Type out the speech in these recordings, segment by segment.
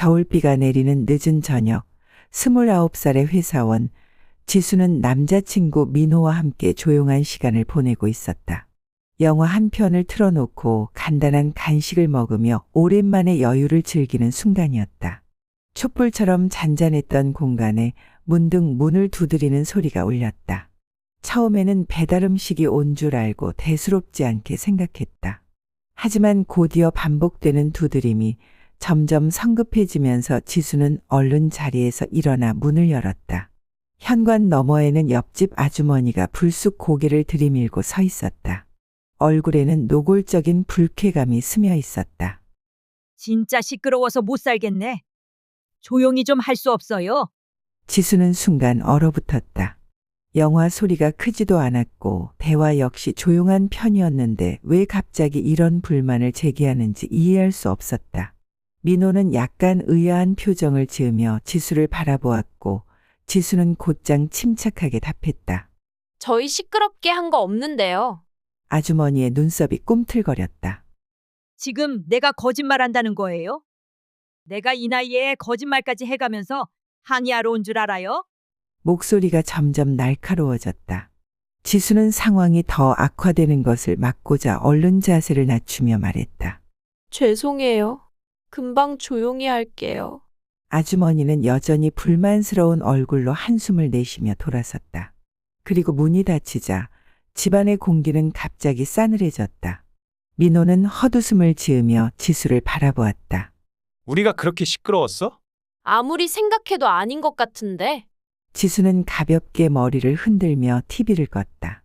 겨울비가 내리는 늦은 저녁, 29살의 회사원, 지수는 남자친구 민호와 함께 조용한 시간을 보내고 있었다. 영화 한 편을 틀어놓고 간단한 간식을 먹으며 오랜만에 여유를 즐기는 순간이었다. 촛불처럼 잔잔했던 공간에 문득 문을 두드리는 소리가 울렸다. 처음에는 배달 음식이 온 줄 알고 대수롭지 않게 생각했다. 하지만 곧이어 반복되는 두드림이 점점 성급해지면서 지수는 얼른 자리에서 일어나 문을 열었다. 현관 너머에는 옆집 아주머니가 불쑥 고개를 들이밀고 서 있었다. 얼굴에는 노골적인 불쾌감이 스며 있었다. 진짜 시끄러워서 못 살겠네. 조용히 좀 할 수 없어요? 지수는 순간 얼어붙었다. 영화 소리가 크지도 않았고 대화 역시 조용한 편이었는데 왜 갑자기 이런 불만을 제기하는지 이해할 수 없었다. 민호는 약간 의아한 표정을 지으며 지수를 바라보았고 지수는 곧장 침착하게 답했다. 저희 시끄럽게 한 거 없는데요. 아주머니의 눈썹이 꿈틀거렸다. 지금 내가 거짓말한다는 거예요? 내가 이 나이에 거짓말까지 해가면서 항의하러 온 줄 알아요? 목소리가 점점 날카로워졌다. 지수는 상황이 더 악화되는 것을 막고자 얼른 자세를 낮추며 말했다. 죄송해요. 금방 조용히 할게요. 아주머니는 여전히 불만스러운 얼굴로 한숨을 내쉬며 돌아섰다. 그리고 문이 닫히자 집안의 공기는 갑자기 싸늘해졌다. 민호는 헛웃음을 지으며 지수를 바라보았다. 우리가 그렇게 시끄러웠어? 아무리 생각해도 아닌 것 같은데. 지수는 가볍게 머리를 흔들며 TV를 껐다.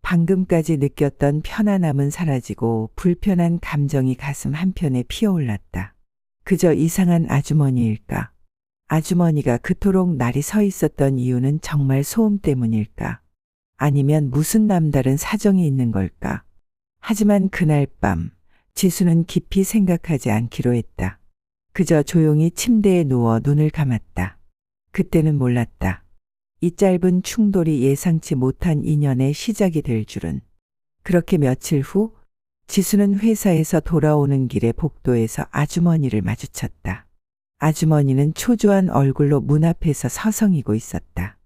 방금까지 느꼈던 편안함은 사라지고 불편한 감정이 가슴 한편에 피어올랐다. 그저 이상한 아주머니일까? 아주머니가 그토록 날이 서 있었던 이유는 정말 소음 때문일까? 아니면 무슨 남다른 사정이 있는 걸까? 하지만 그날 밤 지수는 깊이 생각하지 않기로 했다. 그저 조용히 침대에 누워 눈을 감았다. 그때는 몰랐다. 이 짧은 충돌이 예상치 못한 인연의 시작이 될 줄은. 그렇게 며칠 후 지수는 회사에서 돌아오는 길에 복도에서 아주머니를 마주쳤다. 아주머니는 초조한 얼굴로 문 앞에서 서성이고 있었다.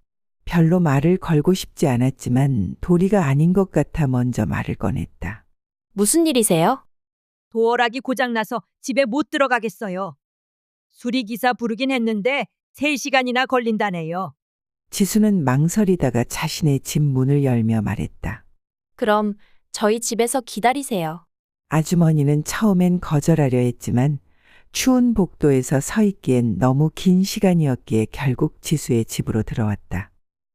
별로 말을 걸고 싶지 않았지만 도리가 아닌 것 같아 먼저 말을 꺼냈다. 무슨 일이세요? 도어락이 고장나서 집에 못 들어가겠어요. 수리기사 부르긴 했는데 3시간이나 걸린다네요. 지수는 망설이다가 자신의 집 문을 열며 말했다. 그럼 저희 집에서 기다리세요. 아주머니는 처음엔 거절하려 했지만 추운 복도에서 서 있기엔 너무 긴 시간이었기에 결국 지수의 집으로 들어왔다.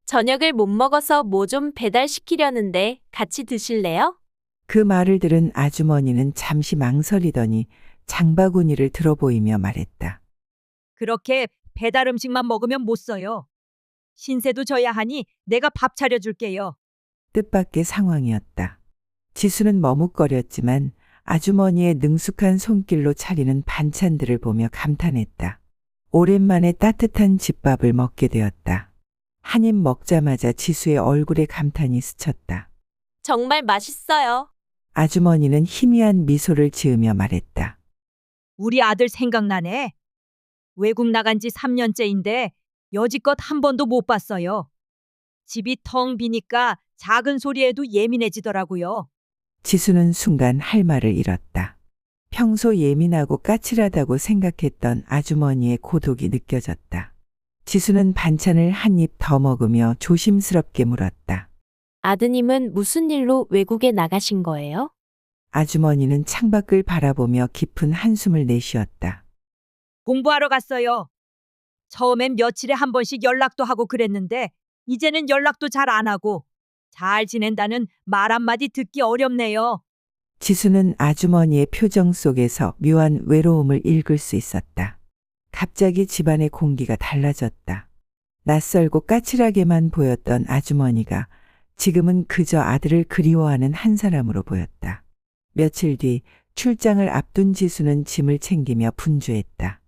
저녁을 못 먹어서 뭐 좀 배달시키려는데 같이 드실래요? 그 말을 들은 아주머니는 잠시 망설이더니 장바구니를 들어보이며 말했다. 그렇게 배달 음식만 먹으면 못 써요. 신세도 져야 하니 내가 밥 차려줄게요. 뜻밖의 상황이었다. 지수는 머뭇거렸지만 아주머니의 능숙한 손길로 차리는 반찬들을 보며 감탄했다. 오랜만에 따뜻한 집밥을 먹게 되었다. 한 입 먹자마자 지수의 얼굴에 감탄이 스쳤다. 정말 맛있어요. 아주머니는 희미한 미소를 지으며 말했다. 우리 아들 생각나네. 외국 나간 지 3년째인데 여지껏 한 번도 못 봤어요. 집이 텅 비니까 작은 소리에도 예민해지더라고요. 지수는 순간 할 말을 잃었다. 평소 예민하고 까칠하다고 생각했던 아주머니의 고독이 느껴졌다. 지수는 반찬을 한 입 더 먹으며 조심스럽게 물었다. 아드님은 무슨 일로 외국에 나가신 거예요? 아주머니는 창밖을 바라보며 깊은 한숨을 내쉬었다. 공부하러 갔어요. 처음엔 며칠에 한 번씩 연락도 하고 그랬는데 이제는 연락도 잘 안 하고 잘 지낸다는 말 한마디 듣기 어렵네요. 지수는 아주머니의 표정 속에서 묘한 외로움을 읽을 수 있었다. 갑자기 집안의 공기가 달라졌다. 낯설고 까칠하게만 보였던 아주머니가 지금은 그저 아들을 그리워하는 한 사람으로 보였다. 며칠 뒤 출장을 앞둔 지수는 짐을 챙기며 분주했다.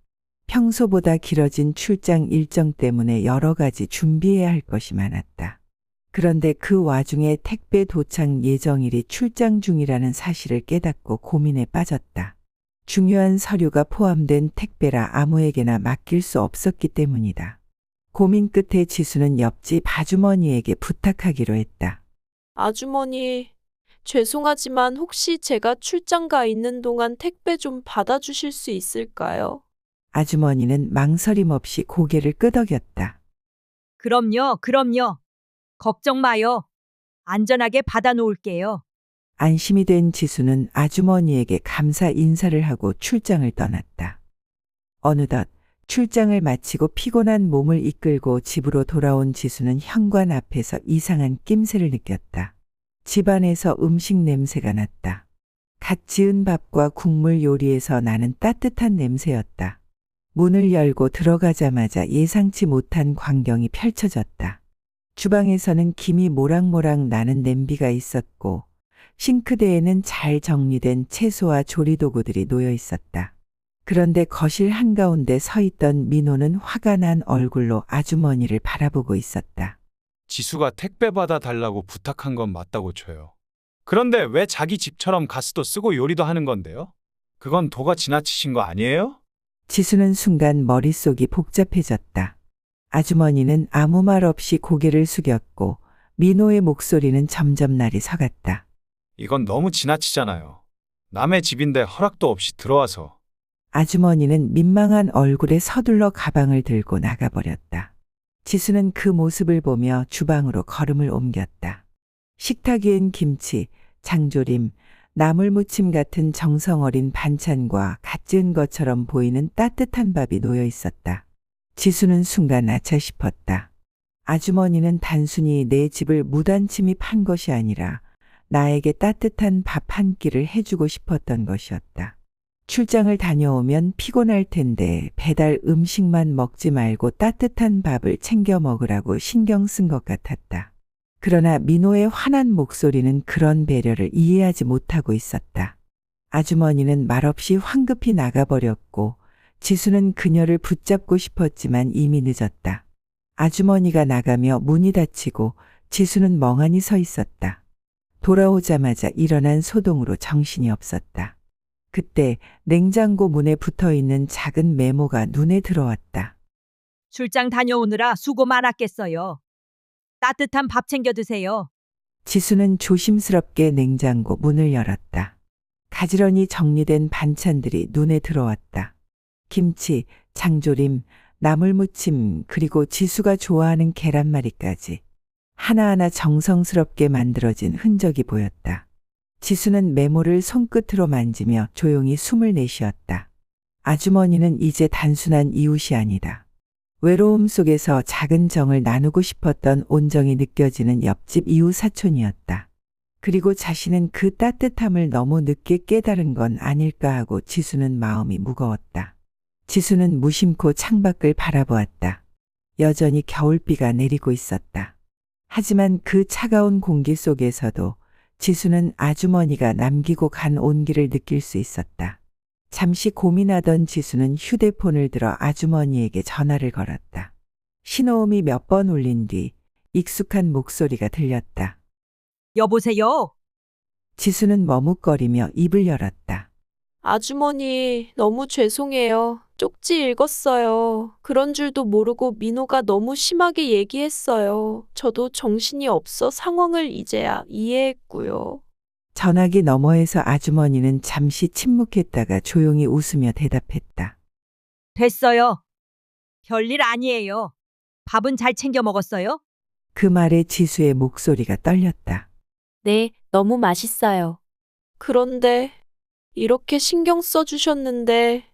평소보다 길어진 출장 일정 때문에 여러 가지 준비해야 할 것이 많았다. 그런데 그 와중에 택배 도착 예정일이 출장 중이라는 사실을 깨닫고 고민에 빠졌다. 중요한 서류가 포함된 택배라 아무에게나 맡길 수 없었기 때문이다. 고민 끝에 지수는 옆집 아주머니에게 부탁하기로 했다. 아주머니, 죄송하지만 혹시 제가 출장 가 있는 동안 택배 좀 받아주실 수 있을까요? 아주머니는 망설임 없이 고개를 끄덕였다. 그럼요, 그럼요. 걱정 마요. 안전하게 받아 놓을게요. 안심이 된 지수는 아주머니에게 감사 인사를 하고 출장을 떠났다. 어느덧 출장을 마치고 피곤한 몸을 이끌고 집으로 돌아온 지수는 현관 앞에서 이상한 낌새를 느꼈다. 집안에서 음식 냄새가 났다. 갓 지은 밥과 국물 요리에서 나는 따뜻한 냄새였다. 문을 열고 들어가자마자 예상치 못한 광경이 펼쳐졌다. 주방에서는 김이 모락모락 나는 냄비가 있었고 싱크대에는 잘 정리된 채소와 조리도구들이 놓여 있었다. 그런데 거실 한가운데 서 있던 민호는 화가 난 얼굴로 아주머니를 바라보고 있었다. 지수가 택배 받아 달라고 부탁한 건 맞다고 쳐요. 그런데 왜 자기 집처럼 가스도 쓰고 요리도 하는 건데요? 그건 도가 지나치신 거 아니에요? 지수는 순간 머릿속이 복잡해졌다. 아주머니는 아무 말 없이 고개를 숙였고 민호의 목소리는 점점 날이 서갔다. 이건 너무 지나치잖아요. 남의 집인데 허락도 없이 들어와서. 아주머니는 민망한 얼굴에 서둘러 가방을 들고 나가버렸다. 지수는 그 모습을 보며 주방으로 걸음을 옮겼다. 식탁 위엔 김치, 장조림, 나물무침 같은 정성 어린 반찬과 갓 지은 것처럼 보이는 따뜻한 밥이 놓여 있었다. 지수는 순간 아차 싶었다. 아주머니는 단순히 내 집을 무단 침입한 것이 아니라 나에게 따뜻한 밥 한 끼를 해주고 싶었던 것이었다. 출장을 다녀오면 피곤할 텐데 배달 음식만 먹지 말고 따뜻한 밥을 챙겨 먹으라고 신경 쓴 것 같았다. 그러나 민호의 화난 목소리는 그런 배려를 이해하지 못하고 있었다. 아주머니는 말없이 황급히 나가버렸고 지수는 그녀를 붙잡고 싶었지만 이미 늦었다. 아주머니가 나가며 문이 닫히고 지수는 멍하니 서 있었다. 돌아오자마자 일어난 소동으로 정신이 없었다. 그때 냉장고 문에 붙어 있는 작은 메모가 눈에 들어왔다. 출장 다녀오느라 수고 많았겠어요. 따뜻한 밥 챙겨 드세요. 지수는 조심스럽게 냉장고 문을 열었다. 가지런히 정리된 반찬들이 눈에 들어왔다. 김치, 장조림, 나물무침, 그리고 지수가 좋아하는 계란말이까지 하나하나 정성스럽게 만들어진 흔적이 보였다. 지수는 메모를 손끝으로 만지며 조용히 숨을 내쉬었다. 아주머니는 이제 단순한 이웃이 아니다. 외로움 속에서 작은 정을 나누고 싶었던 온정이 느껴지는 옆집 이웃 사촌이었다. 그리고 자신은 그 따뜻함을 너무 늦게 깨달은 건 아닐까 하고 지수는 마음이 무거웠다. 지수는 무심코 창밖을 바라보았다. 여전히 겨울비가 내리고 있었다. 하지만 그 차가운 공기 속에서도 지수는 아주머니가 남기고 간 온기를 느낄 수 있었다. 잠시 고민하던 지수는 휴대폰을 들어 아주머니에게 전화를 걸었다. 신호음이 몇 번 울린 뒤 익숙한 목소리가 들렸다. 여보세요? 지수는 머뭇거리며 입을 열었다. 아주머니, 너무 죄송해요. 쪽지 읽었어요. 그런 줄도 모르고 민호가 너무 심하게 얘기했어요. 저도 정신이 없어 상황을 이제야 이해했고요. 전화기 너머에서 아주머니는 잠시 침묵했다가 조용히 웃으며 대답했다. 됐어요. 별일 아니에요. 밥은 잘 챙겨 먹었어요? 그 말에 지수의 목소리가 떨렸다. 네, 너무 맛있어요. 그런데 이렇게 신경 써주셨는데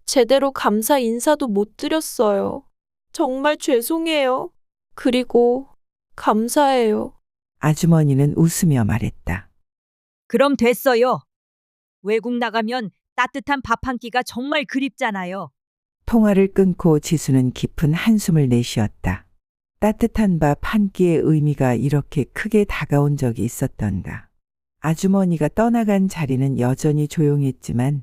제대로 감사 인사도 못 드렸어요. 정말 죄송해요. 그리고 감사해요. 아주머니는 웃으며 말했다. 그럼 됐어요. 외국 나가면 따뜻한 밥 한 끼가 정말 그립잖아요. 통화를 끊고 지수는 깊은 한숨을 내쉬었다. 따뜻한 밥 한 끼의 의미가 이렇게 크게 다가온 적이 있었던가. 아주머니가 떠나간 자리는 여전히 조용했지만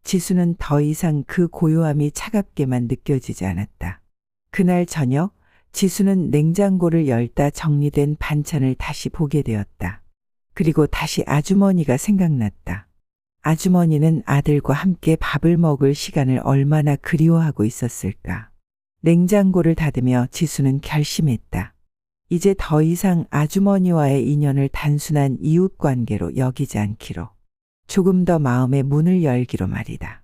지수는 더 이상 그 고요함이 차갑게만 느껴지지 않았다. 그날 저녁 지수는 냉장고를 열다 정리된 반찬을 다시 보게 되었다. 그리고 다시 아주머니가 생각났다. 아주머니는 아들과 함께 밥을 먹을 시간을 얼마나 그리워하고 있었을까. 냉장고를 닫으며 지수는 결심했다. 이제 더 이상 아주머니와의 인연을 단순한 이웃 관계로 여기지 않기로. 조금 더 마음의 문을 열기로 말이다.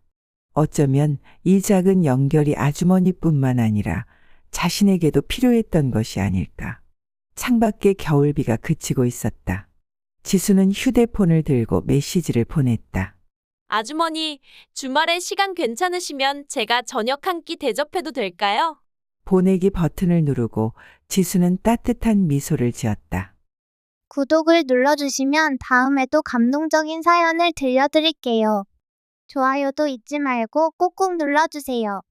어쩌면 이 작은 연결이 아주머니뿐만 아니라 자신에게도 필요했던 것이 아닐까. 창밖에 겨울비가 그치고 있었다. 지수는 휴대폰을 들고 메시지를 보냈다. 아주머니, 주말에 시간 괜찮으시면 제가 저녁 한 끼 대접해도 될까요? 보내기 버튼을 누르고 지수는 따뜻한 미소를 지었다. 구독을 눌러주시면 다음에도 감동적인 사연을 들려드릴게요. 좋아요도 잊지 말고 꼭꼭 눌러주세요.